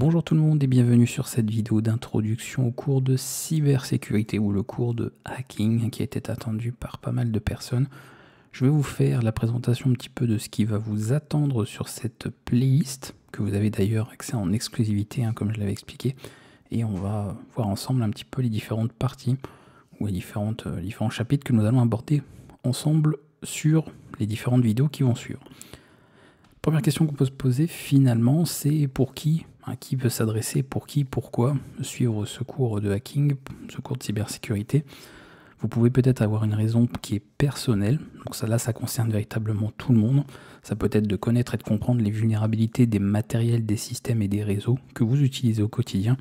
Bonjour tout le monde et bienvenue sur cette vidéo d'introduction au cours de cybersécurité ou le cours de hacking qui était attendu par pas mal de personnes. Je vais vous faire la présentation un petit peu de ce qui va vous attendre sur cette playlist que vous avez d'ailleurs accès en exclusivité comme je l'avais expliqué, et on va voir ensemble un petit peu les différentes parties ou les différents chapitres que nous allons aborder ensemble sur les différentes vidéos qui vont suivre. Première question qu'on peut se poser finalement, c'est pour qui, à qui peut s'adresser, pour qui, pourquoi suivre ce cours de hacking, ce cours de cybersécurité. Vous pouvez peut-être avoir une raison qui est personnelle, donc ça concerne véritablement tout le monde. Ça peut être de connaître et de comprendre les vulnérabilités des matériels, des systèmes et des réseaux que vous utilisez au quotidien.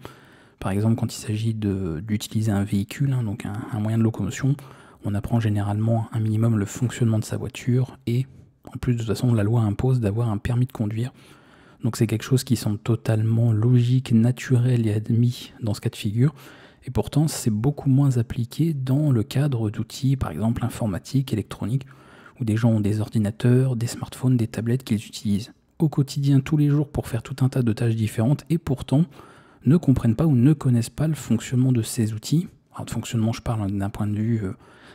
Par exemple, quand il s'agit d'utiliser un véhicule, donc un moyen de locomotion, on apprend généralement un minimum le fonctionnement de sa voiture et en plus, de toute façon, la loi impose d'avoir un permis de conduire. Donc c'est quelque chose qui semble totalement logique, naturel et admis dans ce cas de figure. Et pourtant, c'est beaucoup moins appliqué dans le cadre d'outils, par exemple informatiques, électroniques, où des gens ont des ordinateurs, des smartphones, des tablettes qu'ils utilisent au quotidien, tous les jours, pour faire tout un tas de tâches différentes, et pourtant ne comprennent pas ou ne connaissent pas le fonctionnement de ces outils. Alors de fonctionnement, je parle d'un point de vue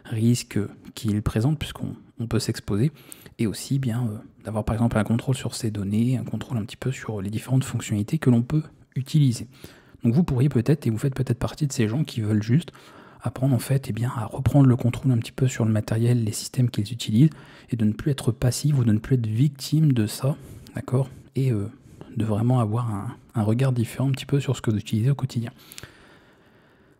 risque qu'ils présentent, puisqu'on peut s'exposer, et aussi d'avoir par exemple un contrôle sur ces données, un contrôle un petit peu sur les différentes fonctionnalités que l'on peut utiliser. Donc vous pourriez peut-être, et vous faites peut-être partie de ces gens qui veulent juste apprendre en fait à reprendre le contrôle un petit peu sur le matériel, les systèmes qu'ils utilisent, et de ne plus être passif ou de ne plus être victime de ça, d'accord, et de vraiment avoir un regard différent un petit peu sur ce que vous utilisez au quotidien.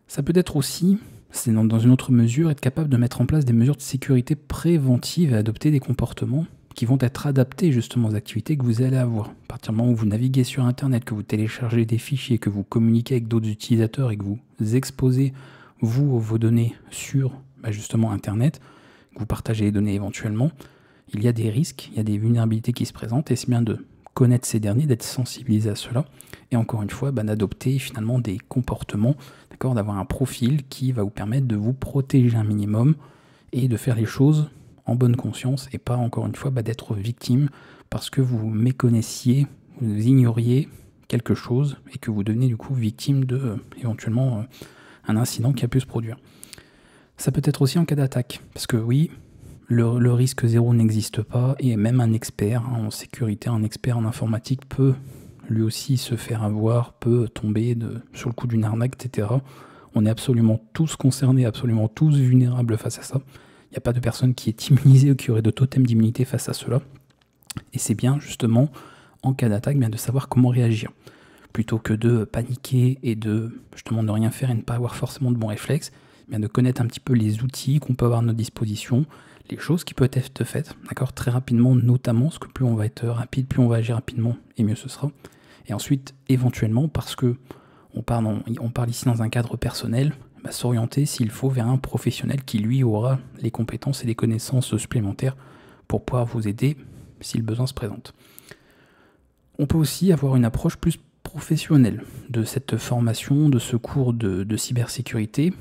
Ça peut être aussi, c'est dans une autre mesure, être capable de mettre en place des mesures de sécurité préventives et adopter des comportements qui vont être adaptés justement aux activités que vous allez avoir. À partir du moment où vous naviguez sur Internet, que vous téléchargez des fichiers, que vous communiquez avec d'autres utilisateurs et que vous exposez vos données sur justement Internet, que vous partagez les données éventuellement, il y a des risques, il y a des vulnérabilités qui se présentent, et c'est bien de connaître ces derniers, d'être sensibilisé à cela, et encore une fois, d'adopter finalement des comportements, d'accord, d'avoir un profil qui va vous permettre de vous protéger un minimum et de faire les choses en bonne conscience, et pas encore une fois d'être victime parce que vous méconnaissiez, vous ignoriez quelque chose et que vous devenez du coup victime de éventuellement un incident qui a pu se produire. Ça peut être aussi en cas d'attaque, parce que oui, le risque zéro n'existe pas, et même un expert en sécurité, un expert en informatique peut lui aussi se faire avoir, peut tomber sur le coup d'une arnaque, etc. On est absolument tous concernés, absolument tous vulnérables face à ça. Il n'y a pas de personne qui est immunisée ou qui aurait de totem d'immunité face à cela. Et c'est bien justement, en cas d'attaque, de savoir comment réagir. Plutôt que de paniquer et de justement ne rien faire et ne pas avoir forcément de bons réflexes, de connaître un petit peu les outils qu'on peut avoir à notre disposition, les choses qui peuvent être faites, d'accord, très rapidement notamment, parce que plus on va être rapide, plus on va agir rapidement, et mieux ce sera. Et ensuite, éventuellement, parce que on parle ici dans un cadre personnel, s'orienter s'il faut vers un professionnel qui lui aura les compétences et les connaissances supplémentaires pour pouvoir vous aider si le besoin se présente. On peut aussi avoir une approche plus professionnelle de cette formation, de ce cours de cybersécurité,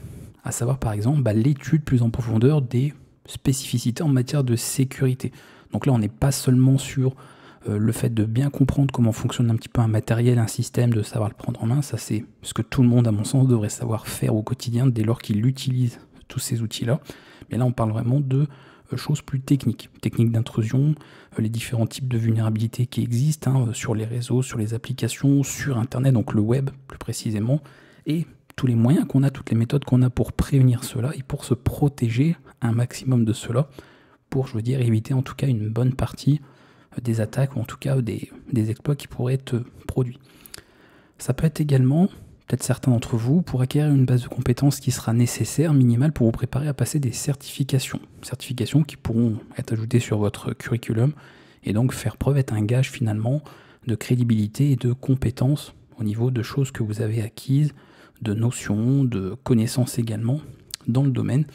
à savoir par exemple l'étude plus en profondeur des spécificités en matière de sécurité. Donc là, on n'est pas seulement sur le fait de bien comprendre comment fonctionne un petit peu un matériel, un système, de savoir le prendre en main. Ça, c'est ce que tout le monde, à mon sens, devrait savoir faire au quotidien dès lors qu'il utilise tous ces outils-là. Mais là, on parle vraiment de choses plus techniques d'intrusion, les différents types de vulnérabilités qui existent sur les réseaux, sur les applications, sur Internet, donc le web plus précisément, et tous les moyens qu'on a, toutes les méthodes qu'on a pour prévenir cela et pour se protéger un maximum de cela, pour, éviter en tout cas une bonne partie des attaques, ou en tout cas des exploits qui pourraient être produits. Ça peut être également, peut-être certains d'entre vous, pour acquérir une base de compétences qui sera nécessaire, minimale, pour vous préparer à passer des certifications. Certifications qui pourront être ajoutées sur votre curriculum, et donc faire preuve, être un gage finalement de crédibilité et de compétences au niveau de choses que vous avez acquises, de notions, de connaissances également dans le domaine,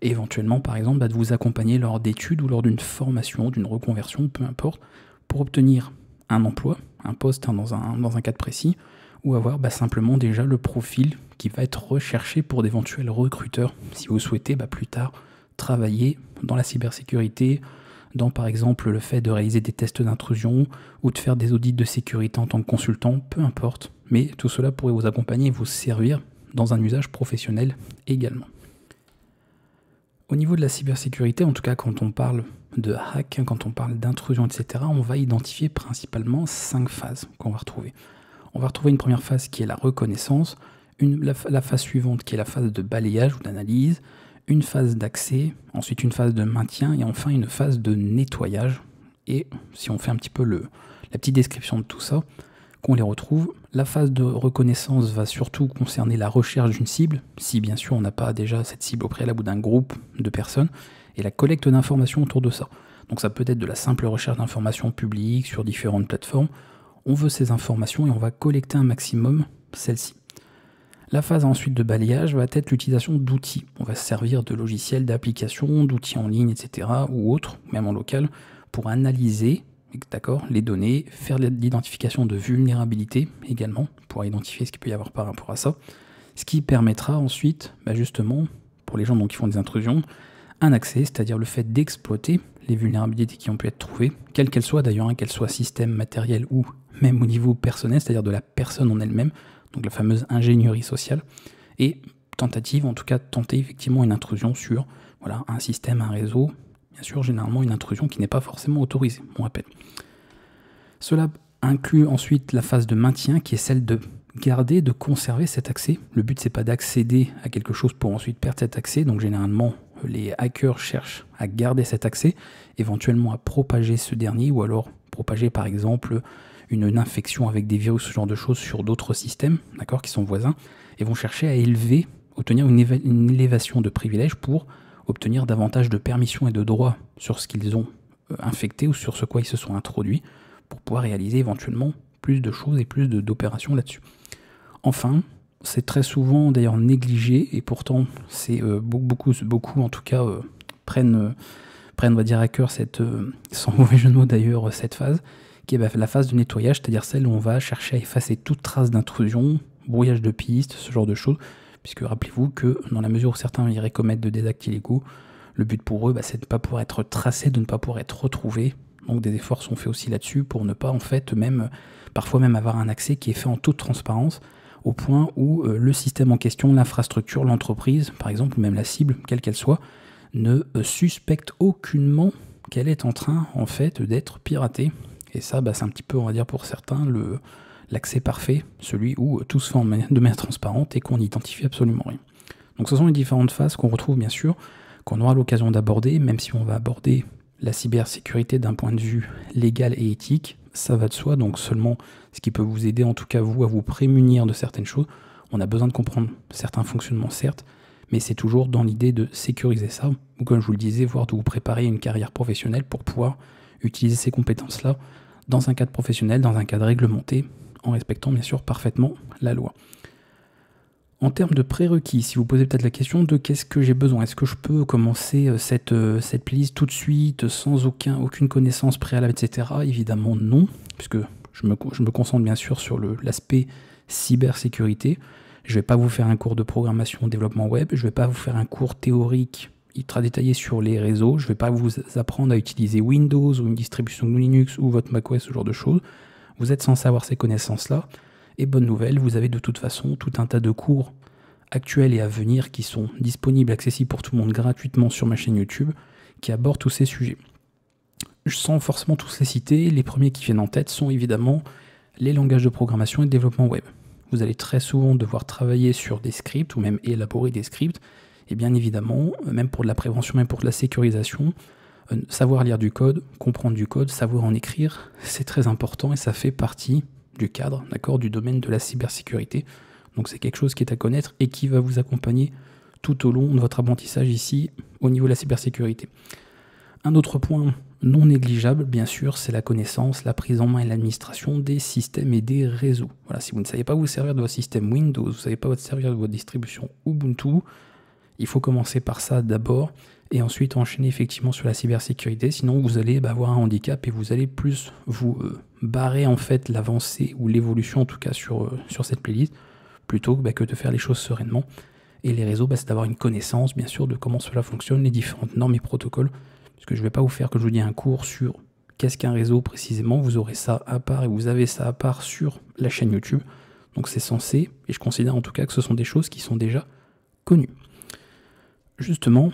et éventuellement par exemple de vous accompagner lors d'études ou lors d'une formation, d'une reconversion, peu importe, pour obtenir un emploi, un poste dans un cadre précis, ou avoir simplement déjà le profil qui va être recherché pour d'éventuels recruteurs, si vous souhaitez plus tard travailler dans la cybersécurité, dans par exemple le fait de réaliser des tests d'intrusion ou de faire des audits de sécurité en tant que consultant, peu importe, mais tout cela pourrait vous accompagner et vous servir dans un usage professionnel également. Au niveau de la cybersécurité, en tout cas quand on parle de hack, quand on parle d'intrusion, etc., on va identifier principalement 5 phases qu'on va retrouver. On va retrouver une première phase qui est la reconnaissance, la phase suivante qui est la phase de balayage ou d'analyse, une phase d'accès, ensuite une phase de maintien et enfin une phase de nettoyage. Et si on fait un petit peu la petite description de tout ça, qu'on les retrouve, la phase de reconnaissance va surtout concerner la recherche d'une cible, si bien sûr on n'a pas déjà cette cible au préalable ou d'un groupe de personnes, et la collecte d'informations autour de ça. Donc ça peut être de la simple recherche d'informations publiques sur différentes plateformes. On veut ces informations et on va collecter un maximum celles-ci. La phase ensuite de balayage va être l'utilisation d'outils. On va se servir de logiciels, d'applications, d'outils en ligne, etc. ou autres, même en local, pour analyser les données, faire l'identification de vulnérabilité également, pour identifier ce qu'il peut y avoir par rapport à ça, ce qui permettra ensuite, justement, pour les gens qui font des intrusions, un accès, c'est-à-dire le fait d'exploiter les vulnérabilités qui ont pu être trouvées, quelles qu'elles soient d'ailleurs, qu'elles soient système, matériel ou même au niveau personnel, c'est-à-dire de la personne en elle-même, donc la fameuse ingénierie sociale, et tentative, en tout cas tenter effectivement une intrusion sur un système, un réseau, bien sûr généralement une intrusion qui n'est pas forcément autorisée, on rappelle. Cela inclut ensuite la phase de maintien qui est celle de garder, de conserver cet accès. Le but c'est pas d'accéder à quelque chose pour ensuite perdre cet accès, donc généralement les hackers cherchent à garder cet accès, éventuellement à propager ce dernier ou alors propager par exemple une infection avec des virus, ce genre de choses sur d'autres systèmes, qui sont voisins, et vont chercher à obtenir une élévation de privilèges pour obtenir davantage de permissions et de droits sur ce qu'ils ont infecté ou sur ce quoi ils se sont introduits, pour pouvoir réaliser éventuellement plus de choses et plus d'opérations là-dessus. Enfin, c'est très souvent d'ailleurs négligé, et pourtant c'est beaucoup en tout cas prennent on va dire à cœur sans mauvais jeu de mots d'ailleurs, cette phase, qui est la phase de nettoyage, c'est-à-dire celle où on va chercher à effacer toute trace d'intrusion, brouillage de pistes, ce genre de choses, puisque rappelez-vous que dans la mesure où certains iraient commettre de des actes illégaux, le but pour eux, c'est de ne pas pouvoir être tracé, de ne pas pouvoir être retrouvé. Donc des efforts sont faits aussi là-dessus pour ne pas parfois même avoir un accès qui est fait en toute transparence, au point où le système en question, l'infrastructure, l'entreprise, par exemple, ou même la cible, quelle qu'elle soit, ne suspecte aucunement qu'elle est en train d'être piratée. Et ça, c'est un petit peu, on va dire pour certains, l'accès parfait, celui où tout se fait de manière transparente et qu'on n'identifie absolument rien. Donc ce sont les différentes phases qu'on retrouve bien sûr, qu'on aura l'occasion d'aborder, même si on va aborder la cybersécurité d'un point de vue légal et éthique, ça va de soi, donc seulement ce qui peut vous aider en tout cas vous à vous prémunir de certaines choses. On a besoin de comprendre certains fonctionnements certes, mais c'est toujours dans l'idée de sécuriser ça, ou comme je vous le disais, voire de vous préparer à une carrière professionnelle pour pouvoir utiliser ces compétences-là dans un cadre professionnel, dans un cadre réglementé, en respectant bien sûr parfaitement la loi. En termes de prérequis, si vous posez peut-être la question de qu'est-ce que j'ai besoin, est-ce que je peux commencer cette playlist tout de suite, sans aucune connaissance préalable, etc. Évidemment non, puisque je me concentre bien sûr sur l'aspect cybersécurité. Je ne vais pas vous faire un cours de programmation développement web, je ne vais pas vous faire un cours théorique ultra détaillé sur les réseaux, je ne vais pas vous apprendre à utiliser Windows ou une distribution Linux ou votre macOS, ce genre de choses. Vous êtes censé avoir ces connaissances-là. Et bonne nouvelle, vous avez de toute façon tout un tas de cours actuels et à venir qui sont disponibles, accessibles pour tout le monde gratuitement sur ma chaîne YouTube, qui abordent tous ces sujets. Sans forcément tous les citer, les premiers qui viennent en tête sont évidemment les langages de programmation et de développement web. Vous allez très souvent devoir travailler sur des scripts ou même élaborer des scripts, et bien évidemment, même pour de la prévention, même pour de la sécurisation, savoir lire du code, comprendre du code, savoir en écrire, c'est très important et ça fait partie du cadre, du domaine de la cybersécurité. Donc c'est quelque chose qui est à connaître et qui va vous accompagner tout au long de votre apprentissage ici au niveau de la cybersécurité. Un autre point non négligeable, bien sûr, c'est la connaissance, la prise en main et l'administration des systèmes et des réseaux. Voilà, si vous ne savez pas vous servir de votre système Windows, vous ne savez pas vous servir de votre distribution Ubuntu, il faut commencer par ça d'abord et ensuite enchaîner effectivement sur la cybersécurité, sinon vous allez avoir un handicap et vous allez plus vous barrer l'avancée ou l'évolution en tout cas sur cette playlist, plutôt que de faire les choses sereinement. Et les réseaux, c'est d'avoir une connaissance bien sûr de comment cela fonctionne, les différentes normes et protocoles, puisque je ne vais pas vous faire, que je vous dis, un cours sur qu'est-ce qu'un réseau précisément, vous aurez ça à part et vous avez ça à part sur la chaîne YouTube. Donc c'est censé, et je considère en tout cas que ce sont des choses qui sont déjà connues. Justement,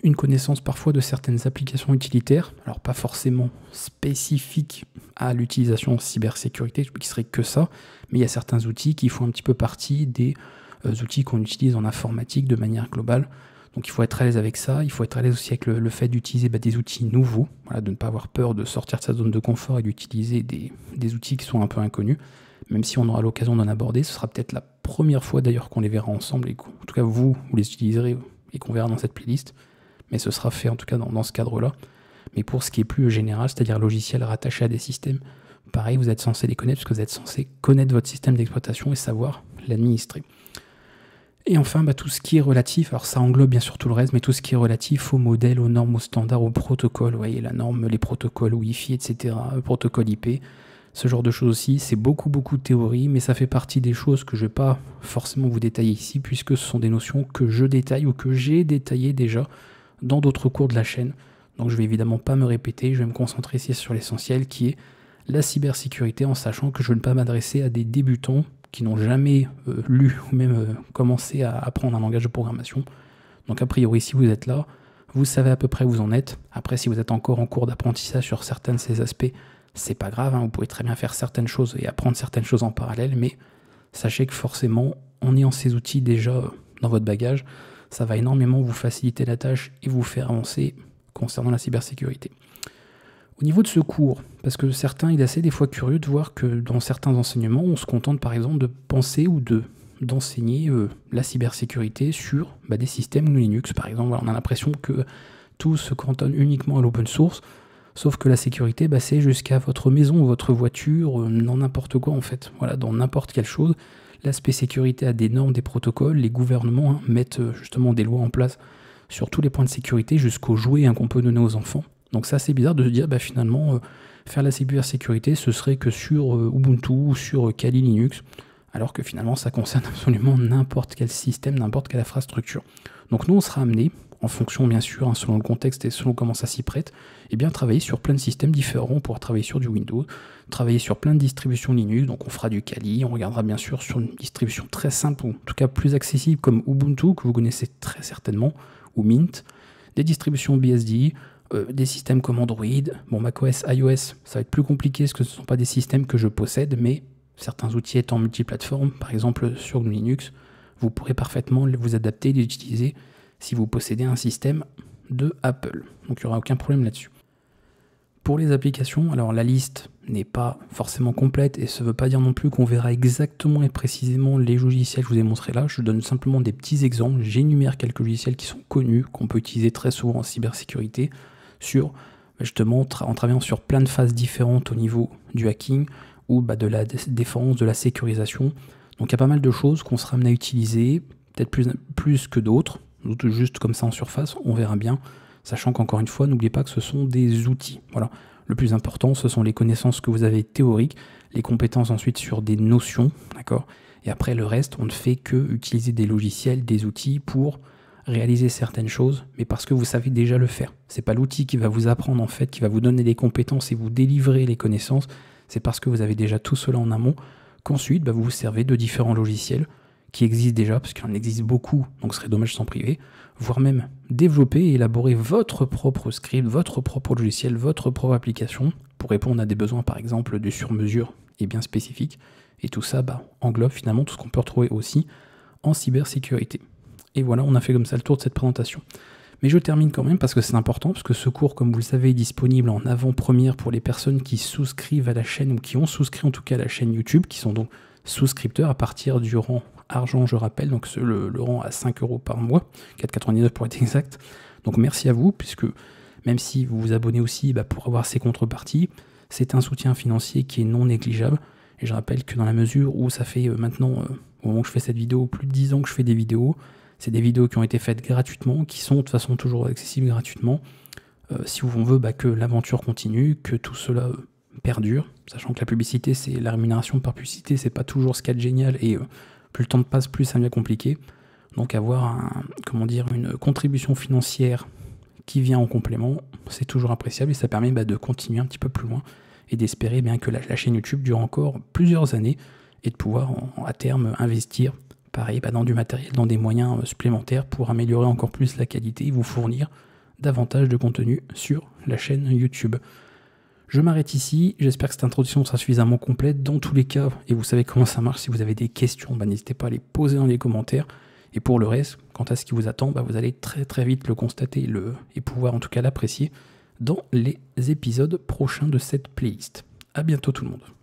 une connaissance parfois de certaines applications utilitaires, alors pas forcément spécifiques à l'utilisation en cybersécurité, qui serait que ça, mais il y a certains outils qui font un petit peu partie des outils qu'on utilise en informatique de manière globale. Donc il faut être à l'aise avec ça, il faut être à l'aise aussi avec le fait d'utiliser des outils nouveaux, voilà, de ne pas avoir peur de sortir de sa zone de confort et d'utiliser des outils qui sont un peu inconnus, même si on aura l'occasion d'en aborder. Ce sera peut-être la première fois d'ailleurs qu'on les verra ensemble, et en tout cas vous les utiliserez et qu'on verra dans cette playlist, mais ce sera fait en tout cas dans ce cadre-là. Mais pour ce qui est plus général, c'est-à-dire logiciels rattachés à des systèmes, pareil, vous êtes censé les connaître, parce que vous êtes censé connaître votre système d'exploitation et savoir l'administrer. Et enfin, tout ce qui est relatif, alors ça englobe bien sûr tout le reste, mais tout ce qui est relatif aux modèles, aux normes, aux standards, aux protocoles, vous voyez, la norme, les protocoles Wi-Fi, etc., protocoles IP, ce genre de choses aussi, c'est beaucoup de théorie, mais ça fait partie des choses que je ne vais pas forcément vous détailler ici, puisque ce sont des notions que je détaille ou que j'ai détaillées déjà dans d'autres cours de la chaîne. Donc je ne vais évidemment pas me répéter, je vais me concentrer ici sur l'essentiel qui est la cybersécurité, en sachant que je ne vais pas m'adresser à des débutants qui n'ont jamais lu ou même commencé à apprendre un langage de programmation. Donc a priori, si vous êtes là, vous savez à peu près où vous en êtes. Après, si vous êtes encore en cours d'apprentissage sur certains de ces aspects, c'est pas grave, hein, vous pouvez très bien faire certaines choses et apprendre certaines choses en parallèle, mais sachez que forcément, en ayant ces outils déjà dans votre bagage, ça va énormément vous faciliter la tâche et vous faire avancer concernant la cybersécurité. Au niveau de ce cours, parce que certains, il est assez des fois curieux de voir que dans certains enseignements, on se contente par exemple de penser ou d'enseigner la cybersécurité sur des systèmes Linux. Par exemple, voilà, on a l'impression que tout se cantonne uniquement à l'open source, sauf que la sécurité, c'est jusqu'à votre maison ou votre voiture, dans n'importe quoi en fait, voilà, dans n'importe quelle chose. L'aspect sécurité a des normes, des protocoles, les gouvernements mettent justement des lois en place sur tous les points de sécurité jusqu'aux jouets qu'on peut donner aux enfants. Donc c'est assez bizarre de se dire finalement faire la cybersécurité ce serait que sur Ubuntu ou sur Kali Linux, alors que finalement ça concerne absolument n'importe quel système, n'importe quelle infrastructure. Donc nous on sera amené, en fonction bien sûr, selon le contexte et selon comment ça s'y prête, travailler sur plein de systèmes différents. On pourra travailler sur du Windows, travailler sur plein de distributions Linux, donc on fera du Kali, on regardera bien sûr sur une distribution très simple, ou en tout cas plus accessible comme Ubuntu, que vous connaissez très certainement, ou Mint, des distributions BSD, des systèmes comme Android, macOS, iOS, ça va être plus compliqué parce que ce ne sont pas des systèmes que je possède, mais certains outils étant multiplateformes, par exemple sur Linux, vous pourrez parfaitement vous adapter et les utiliser si vous possédez un système de Apple. Donc il n'y aura aucun problème là-dessus. Pour les applications, alors la liste n'est pas forcément complète et ça ne veut pas dire non plus qu'on verra exactement et précisément les logiciels que je vous ai montrés là. Je donne simplement des petits exemples. J'énumère quelques logiciels qui sont connus, qu'on peut utiliser très souvent en cybersécurité, sur justement en travaillant sur plein de phases différentes au niveau du hacking ou de la défense, de la sécurisation. Donc il y a pas mal de choses qu'on sera amené à utiliser, peut-être plus que d'autres, juste comme ça en surface, on verra bien, sachant qu'encore une fois, n'oubliez pas que ce sont des outils. Voilà. Le plus important, ce sont les connaissances que vous avez théoriques, les compétences ensuite sur des notions, d'accord ? Et après le reste, on ne fait que utiliser des logiciels, des outils pour réaliser certaines choses, mais parce que vous savez déjà le faire. C'est pas l'outil qui va vous apprendre en fait, qui va vous donner les compétences et vous délivrer les connaissances, c'est parce que vous avez déjà tout cela en amont qu'ensuite vous vous servez de différents logiciels qui existent déjà, parce qu'il en existe beaucoup, donc ce serait dommage de s'en priver, voire même développer et élaborer votre propre script, votre propre logiciel, votre propre application, pour répondre à des besoins par exemple de sur-mesure et bien spécifiques, et tout ça englobe finalement tout ce qu'on peut retrouver aussi en cybersécurité. Et voilà, on a fait comme ça le tour de cette présentation. Mais je termine quand même parce que c'est important, parce que ce cours, comme vous le savez, est disponible en avant-première pour les personnes qui souscrivent à la chaîne, ou qui ont souscrit en tout cas à la chaîne YouTube, qui sont donc souscripteurs à partir du rang argent, je rappelle, donc le rang à 5 € par mois, 4,99 pour être exact. Donc merci à vous, puisque même si vous vous abonnez aussi pour avoir ces contreparties, c'est un soutien financier qui est non négligeable. Et je rappelle que dans la mesure où ça fait maintenant, au moment où je fais cette vidéo, plus de 10 ans que je fais des vidéos, c'est des vidéos qui ont été faites gratuitement, qui sont de toute façon toujours accessibles gratuitement. Si on veut que l'aventure continue, que tout cela perdure, sachant que la publicité, c'est la rémunération par publicité, c'est pas toujours ce qu'il y a de génial, et plus le temps passe, plus ça devient compliqué. Donc avoir une contribution financière qui vient en complément, c'est toujours appréciable et ça permet de continuer un petit peu plus loin et d'espérer bien que la chaîne YouTube dure encore plusieurs années et de pouvoir à terme investir pareil dans du matériel, dans des moyens supplémentaires pour améliorer encore plus la qualité et vous fournir davantage de contenu sur la chaîne YouTube. Je m'arrête ici, j'espère que cette introduction sera suffisamment complète. Dans tous les cas, et vous savez comment ça marche, si vous avez des questions, n'hésitez pas à les poser dans les commentaires. Et pour le reste, quant à ce qui vous attend, vous allez très très vite le constater et pouvoir en tout cas l'apprécier dans les épisodes prochains de cette playlist. A bientôt tout le monde.